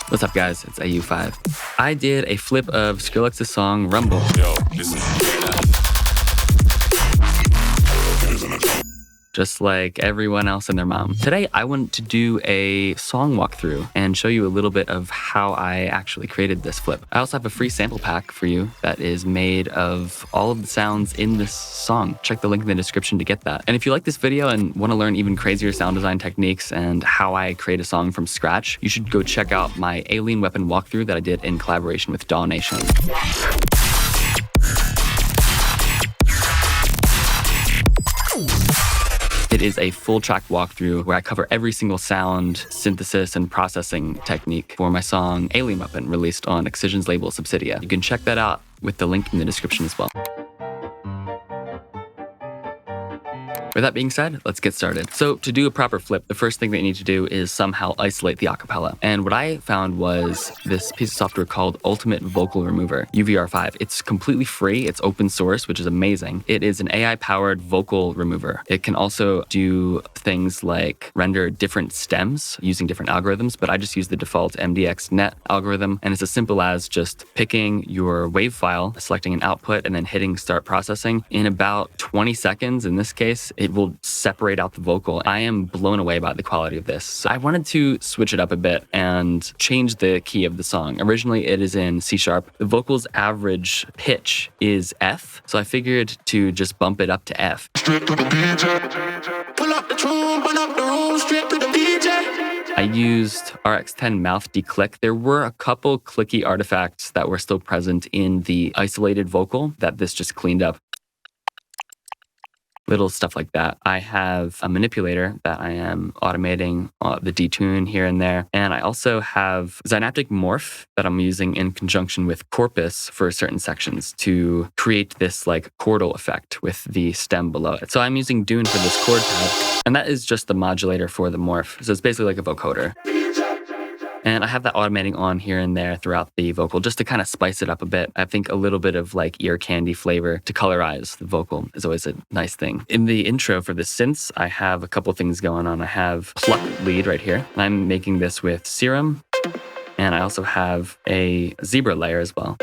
What's up, guys? It's AU5. I did a flip of Skrillex's song Rumble. Yo, listen. Just like everyone else and their mom. Today, I want to do a song walkthrough and show you a little bit of how I actually created this flip. I also have a free sample pack for you that is made of all of the sounds in this song. Check the link in the description to get that. And if you like this video and want to learn even crazier sound design techniques and how I create a song from scratch, you should go check out my Alien Weapon walkthrough that I did in collaboration with Daw Nation. It is a full track walkthrough where I cover every single sound, synthesis, and processing technique for my song Alien Weapon, released on Excision's label Subsidia. You can check that out with the link in the description as well. With that being said, let's get started. So to do a proper flip, the first thing that you need to do is somehow isolate the acapella. And what I found was this piece of software called Ultimate Vocal Remover, UVR5. It's completely free. It's open source, which is amazing. It is an AI-powered vocal remover. It can also do things like render different stems using different algorithms, but I just use the default MDX-net algorithm. And it's as simple as just picking your WAV file, selecting an output, and then hitting start processing. In about 20 seconds, in this case, it will separate out the vocal. I am blown away by the quality of this. So I wanted to switch it up a bit and change the key of the song. Originally, it is in C#. The vocal's average pitch is F, so I figured to just bump it up to F. I used RX10 mouth declick. There were a couple clicky artifacts that were still present in the isolated vocal that this just cleaned up. Little stuff like that. I have a manipulator that I am automating the detune here and there. And I also have Synaptic Morph that I'm using in conjunction with Corpus for certain sections to create this like chordal effect with the stem below it. So I'm using Dune for this chord pad, and that is just the modulator for the morph. So it's basically like a vocoder. And I have that automating on here and there throughout the vocal just to kind of spice it up a bit. I think a little bit of like ear candy flavor to colorize the vocal is always a nice thing. In the intro for the synths, I have a couple things going on. I have pluck lead right here, and I'm making this with Serum. And I also have a zebra layer as well.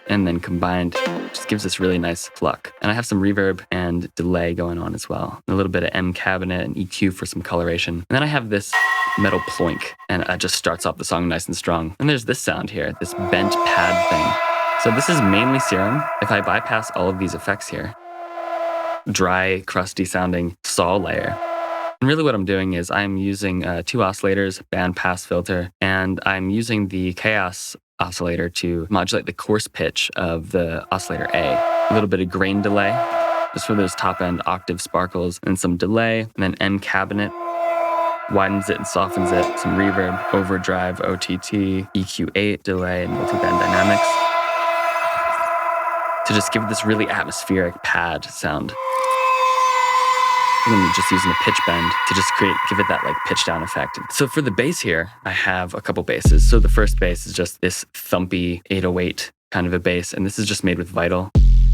And then combined, just gives this really nice pluck. And I have some reverb and delay going on as well. A little bit of M cabinet and EQ for some coloration. And then I have this metal ploink, and it just starts off the song nice and strong. And there's this sound here, this bent pad thing. So this is mainly Serum. If I bypass all of these effects here, dry, crusty sounding saw layer. And really what I'm doing is I'm using 2 oscillators, band pass filter, and I'm using the Chaos oscillator to modulate the coarse pitch of the oscillator A. A little bit of grain delay, just for those top end octave sparkles, and some delay, and then M cabinet, widens it and softens it, some reverb, overdrive, OTT, EQ8, delay, and multiband dynamics, to just give it this really atmospheric pad sound. I'm just using a pitch bend to just give it that like pitch down effect. So for the bass here, I have a couple basses. So the first bass is just this thumpy 808 kind of a bass, and this is just made with Vital,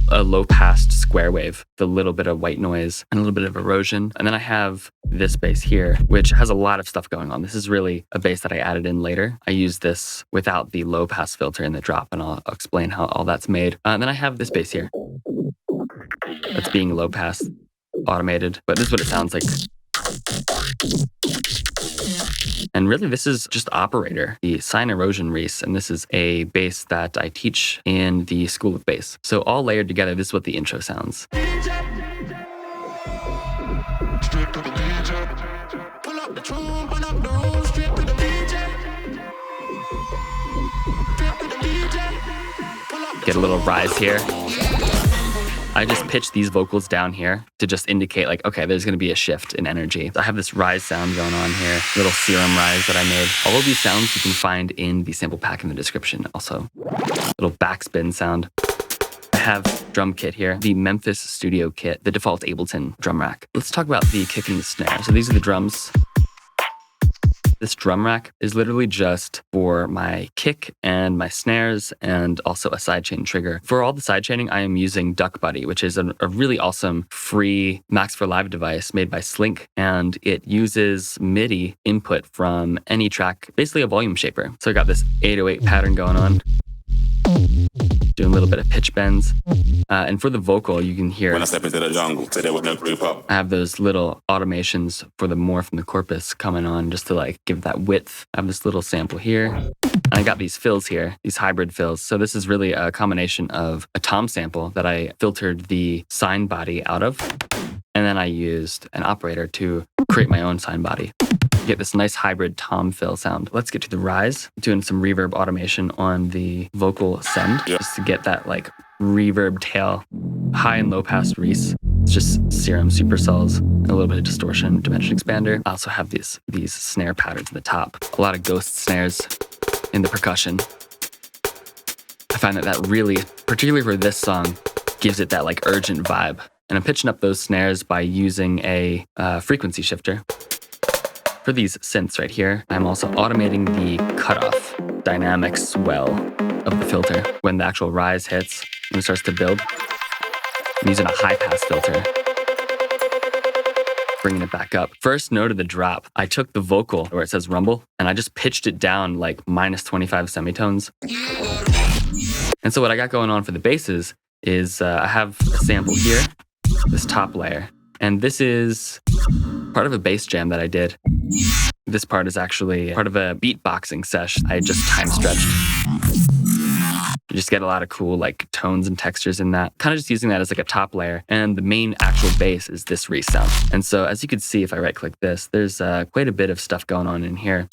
a low passed square wave, the little bit of white noise and a little bit of erosion. And then I have this bass here, which has a lot of stuff going on. This is really a bass that I added in later. I use this without the low pass filter in the drop, and I'll explain how all that's made. And then I have this bass here that's being low pass, automated, but this is what it sounds like. And really, this is just Operator, the Sine Erosion Reese, and this is a bass that I teach in the School of Bass. So all layered together, this is what the intro sounds. Get a little rise here. I just pitch these vocals down here to just indicate like, okay, there's going to be a shift in energy. I have this rise sound going on here, little Serum rise that I made. All of these sounds you can find in the sample pack in the description also. Little backspin sound. I have drum kit here, the Memphis Studio kit, the default Ableton drum rack. Let's talk about the kick and the snare. So these are the drums. This drum rack is literally just for my kick and my snares and also a sidechain trigger. For all the sidechaining, I am using Duck Buddy, which is a really awesome free Max for Live device made by Slink, and it uses MIDI input from any track, basically a volume shaper. So I got this 808 pattern going on, doing a little bit of pitch bends. And for the vocal, you can hear, when I step into the jungle, so there would no group up. I have those little automations for the morph and the corpus coming on just to like give that width. I have this little sample here. And I got these fills here, these hybrid fills. So this is really a combination of a tom sample that I filtered the sine body out of. And then I used an operator to create my own sine body. Get this nice hybrid tom fill sound. Let's get to the rise. Doing some reverb automation on the vocal send, just to get that like reverb tail, high and low pass Reese. It's just serum supercells, a little bit of distortion, dimension expander. I also have these snare patterns in the top. A lot of ghost snares in the percussion. I find that really, particularly for this song, gives it that like urgent vibe. And I'm pitching up those snares by using a frequency shifter. For these synths right here, I'm also automating the cutoff dynamic swell of the filter. When the actual rise hits and it starts to build, I'm using a high pass filter, bringing it back up. First note of the drop, I took the vocal where it says rumble and I just pitched it down like minus 25 semitones. And so what I got going on for the basses is I have a sample here, this top layer, and this is part of a bass jam that I did. This part is actually part of a beatboxing sesh I just time stretched. You just get a lot of cool like tones and textures in that. Kind of just using that as like a top layer. And the main actual bass is this Reese sound. And so as you can see, if I right click this, there's quite a bit of stuff going on in here.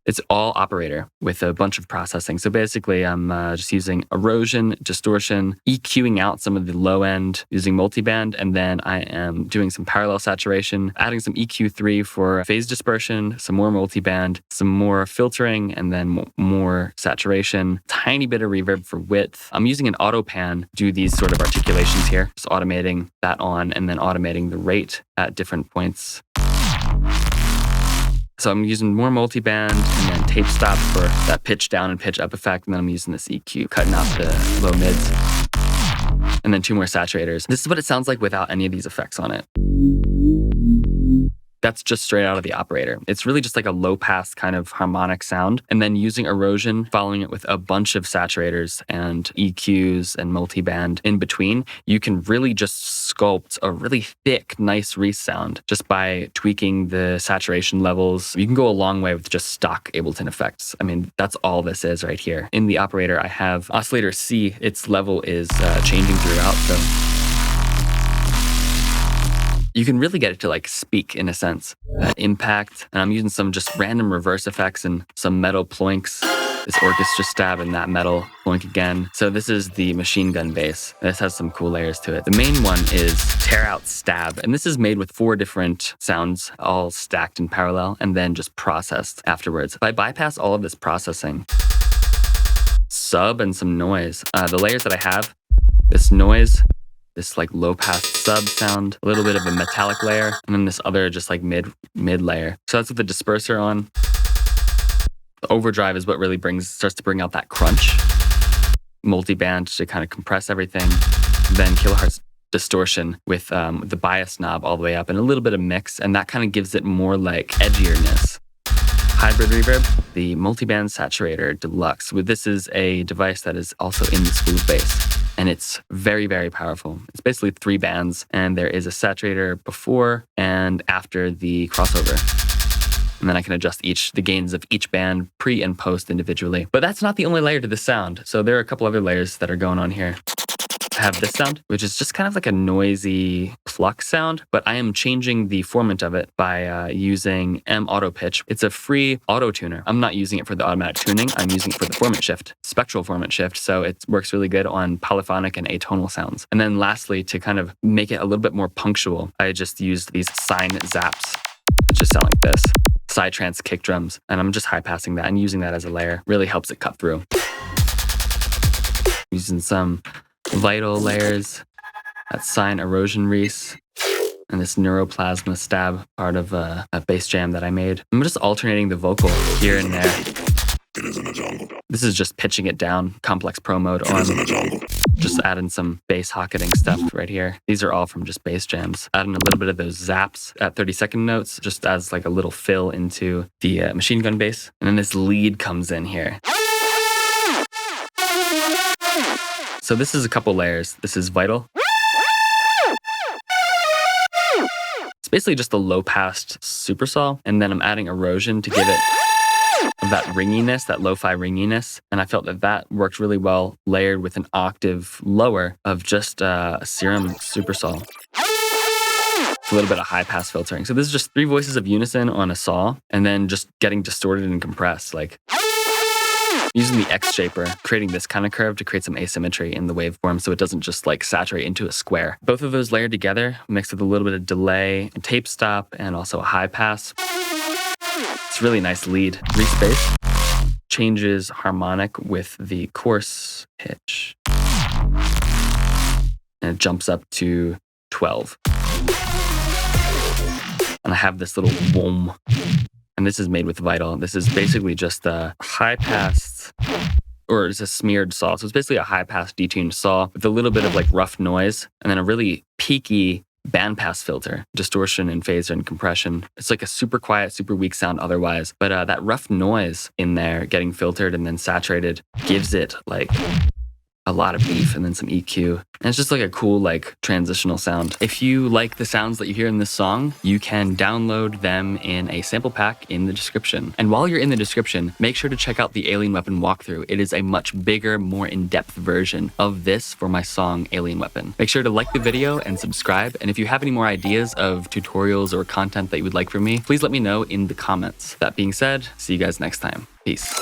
It's all operator with a bunch of processing. So basically, I'm just using erosion, distortion, EQing out some of the low end using multiband, and then I am doing some parallel saturation, adding some EQ3 for phase dispersion, some more multiband, some more filtering, and then more saturation, tiny bit of reverb for width. I'm using an auto pan to do these sort of articulations here, just automating that on and then automating the rate at different points. So I'm using more multiband and then tape stop for that pitch down and pitch up effect. And then I'm using this EQ, cutting out the low mids. And then 2 more saturators. This is what it sounds like without any of these effects on it. That's just straight out of the operator. It's really just like a low pass kind of harmonic sound. And then using erosion, following it with a bunch of saturators and EQs and multiband in between, you can really just sculpt a really thick, nice Reese sound just by tweaking the saturation levels. You can go a long way with just stock Ableton effects. I mean, that's all this is right here. In the operator, I have oscillator C. Its level is changing throughout, so you can really get it to like speak in a sense. Impact, and I'm using some just random reverse effects and some metal ploinks. This orchestra stab and that metal ploink again. So this is the machine gun bass. This has some cool layers to it. The main one is tear out stab, and this is made with 4 different sounds all stacked in parallel and then just processed afterwards. If I bypass all of this processing, sub and some noise, the layers that I have, this noise, this like low pass sub sound, a little bit of a metallic layer, and then this other just like mid layer. So that's with the disperser on. The overdrive is what really starts to bring out that crunch. Multiband to kind of compress everything. Then kilohertz distortion with the bias knob all the way up and a little bit of mix, and that kind of gives it more like edgierness. Hybrid reverb, the multiband saturator deluxe. This is a device that is also in the School of Bass. And it's very, very powerful. It's basically 3 bands, and there is a saturator before and after the crossover. And then I can adjust the gains of each band pre and post individually. But that's not the only layer to the sound. So there are a couple other layers that are going on here. I have this sound, which is just kind of like a noisy pluck sound, but I am changing the formant of it by using M Auto Pitch. It's a free auto tuner. I'm not using it for the automatic tuning. I'm using it for the formant shift, spectral formant shift. So it works really good on polyphonic and atonal sounds. And then lastly, to kind of make it a little bit more punctual, I just used these sine zaps that just sound like this. Psytrance kick drums. And I'm just high passing that and using that as a layer. Really helps it cut through. Using some vital layers that sine erosion reese, and this neuroplasma stab part of a bass jam that I made. I'm just alternating the vocal here and there. It is in the jungle. This is just pitching it down, complex pro mode on. It is in the jungle. Just adding some bass hocketing stuff right here. These are all from just bass jams. Adding a little bit of those zaps at 30-second notes, just as like a little fill into the machine gun bass. And then this lead comes in here. So this is a couple layers. This is vital. It's basically just a low-passed supersaw, and then I'm adding erosion to give it that ringiness, that lo-fi ringiness, and I felt that that worked really well layered with an octave lower of just a serum supersaw. A little bit of high-pass filtering. So this is just 3 voices of unison on a saw, and then just getting distorted and compressed, like using the X shaper, creating this kind of curve to create some asymmetry in the waveform so it doesn't just like saturate into a square. Both of those layered together, mixed with a little bit of delay, a tape stop, and also a high pass. It's a really nice lead. Reese bass changes harmonic with the coarse pitch. And it jumps up to 12. And I have this little boom. And this is made with Vital. This is basically just a high-passed, or it's a smeared saw. So it's basically a high-pass detuned saw with a little bit of like rough noise, and then a really peaky bandpass filter, distortion and phaser and compression. It's like a super quiet, super weak sound otherwise, but that rough noise in there getting filtered and then saturated gives it like a lot of beef and then some EQ. And it's just like a cool like transitional sound. If you like the sounds that you hear in this song, you can download them in a sample pack in the description. And while you're in the description, make sure to check out the Alien Weapon walkthrough. It is a much bigger, more in-depth version of this for my song Alien Weapon. Make sure to like the video and subscribe. And if you have any more ideas of tutorials or content that you would like from me, please let me know in the comments. That being said, see you guys next time. Peace.